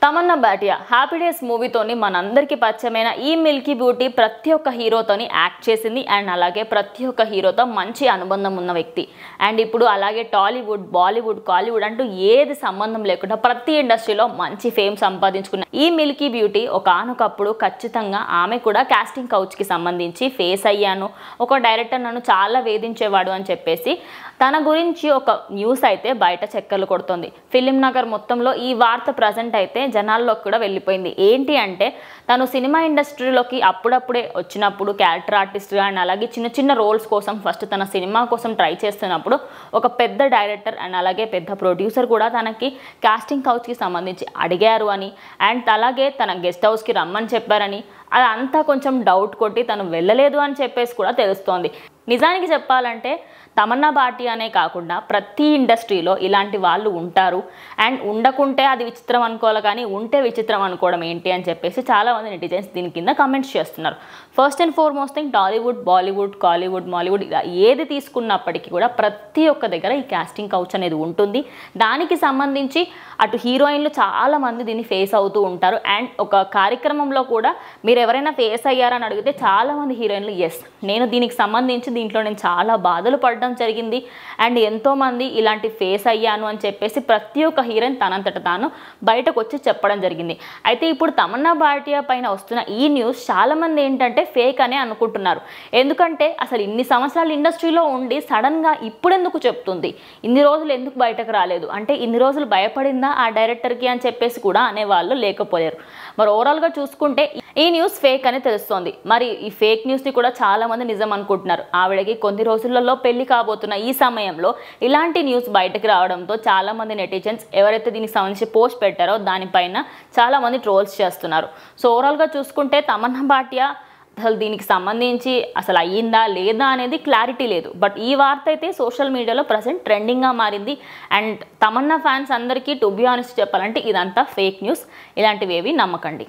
Tamannaah Bhatia happy days మూవీతోని మనందరికీ పరిచయమైన ఈ మిల్కీ బ్యూటీ ప్రతి ఒక్క హీరోతోని యాక్ట్ చేసింది అండ్ అలాగే ప్రతి ఒక్క హీరోతో మంచి అనుబంధం ఉన్న వ్యక్తి. అండ్ ఇప్పుడు అలాగే టాలీవుడ్, బాలీవుడ్, కాలీవుడ్ అంటూ ఏది సంబంధం లేకుండా ప్రతి ఇండస్ట్రీలో మంచి ఫేమ్ సంపాదించుకున్న ఈ మిల్కీ బ్యూటీ ఒకానొకప్పుడు ఖచ్చితంగా ఆమె కూడా కాస్టింగ్ కౌచ్కి సంబంధించి ఫేస్ అయ్యాను, ఒక డైరెక్టర్ నన్ను చాలా వేధించేవాడు అని చెప్పేసి తన గురించి ఒక న్యూస్ అయితే బయట చక్కర్లు కొడుతుంది. ఫిలిం నగర్ మొత్తంలో ఈ వార్త ప్రజెంట్ అయితే జనాల్లోకి కూడా వెళ్ళిపోయింది. ఏంటి అంటే తను సినిమా ఇండస్ట్రీలోకి అప్పుడప్పుడే వచ్చినప్పుడు క్యారెక్టర్ ఆర్టిస్ట్గా అండ్ అలాగే చిన్న చిన్న రోల్స్ కోసం ఫస్ట్ తన సినిమా కోసం ట్రై చేస్తున్నప్పుడు ఒక పెద్ద డైరెక్టర్ అండ్ అలాగే పెద్ద ప్రొడ్యూసర్ కూడా తనకి కాస్టింగ్ కౌచ్కి సంబంధించి అడిగారు అని అండ్ అలాగే తన గెస్ట్ హౌస్కి రమ్మని చెప్పారని అదంతా కొంచెం డౌట్ కొట్టి తను వెళ్ళలేదు అని చెప్పేసి కూడా తెలుస్తోంది. నిజానికి చెప్పాలంటే తమన్నా భాటియానే కాకుండా ప్రతి ఇండస్ట్రీలో ఇలాంటి వాళ్ళు ఉంటారు అండ్ ఉండకుంటే అది విచిత్రం అనుకోవాలి, కానీ ఉంటే విచిత్రం అనుకోవడం ఏంటి అని చెప్పేసి చాలామంది నెటిజన్స్ దీని కింద కమెంట్స్ చేస్తున్నారు. First and foremost thing Tollywood, Bollywood, Kollywood, Mollywood ఇలా ఏది తీసుకున్నప్పటికీ కూడా ప్రతి ఒక్క దగ్గర ఈ కాస్టింగ్ కౌచ్ అనేది ఉంటుంది. దానికి సంబంధించి అటు హీరోయిన్లు చాలామంది దీన్ని ఫేస్ అవుతూ ఉంటారు అండ్ ఒక కార్యక్రమంలో కూడా మీరు ఎవరైనా ఫేస్ అయ్యారని అడిగితే చాలామంది హీరోయిన్లు ఎస్ నేను దీనికి సంబంధించి దీంట్లో నేను చాలా బాధలు పడ్డం జరిగింది అండ్ ఎంతోమంది ఇలాంటి ఫేస్ అయ్యాను అని చెప్పేసి ప్రతి ఒక్క హీరోయిన్ తనంతట తాను బయటకు వచ్చి చెప్పడం జరిగింది. అయితే ఇప్పుడు తమన్నా భాటియా పైన వస్తున్న ఈ న్యూస్ చాలామంది ఏంటంటే ఫేక్ అనే అనుకుంటున్నారు. ఎందుకంటే అసలు ఇన్ని సంవత్సరాలు ఇండస్ట్రీలో ఉండి సడన్గా ఇప్పుడెందుకు చెప్తుంది, ఇన్ని రోజులు ఎందుకు బయటకు రాలేదు అంటే ఇన్ని రోజులు భయపడిందా ఆ డైరెక్టర్కి అని చెప్పేసి కూడా అనేవాళ్ళు లేకపోయారు. మరి ఓవరాల్గా చూసుకుంటే ఈ న్యూస్ ఫేక్ అని తెలుస్తోంది. మరి ఈ ఫేక్ న్యూస్ని కూడా చాలామంది నిజం అనుకుంటున్నారు. ఆవిడకి కొన్ని రోజులలో పెళ్లి కాబోతున్న ఈ సమయంలో ఇలాంటి న్యూస్ బయటకు రావడంతో చాలామంది నెటిజన్స్ ఎవరైతే దీనికి సంబంధించి పోస్ట్ పెట్టారో దానిపైన చాలామంది ట్రోల్స్ చేస్తున్నారు. సో ఓవరాల్గా చూసుకుంటే తమన్నా భాటియా అసలు దీనికి సంబంధించి అసలు అయ్యిందా లేదా అనేది క్లారిటీ లేదు. బట్ ఈ వార్త అయితే సోషల్ మీడియాలో ప్రజెంట్ ట్రెండింగ్గా మారింది అండ్ తమన్నా ఫ్యాన్స్ అందరికీ టు బి ఆనెస్ట్ చెప్పాలంటే ఇదంతా ఫేక్ న్యూస్, ఇలాంటివి ఏవి నమ్మకండి.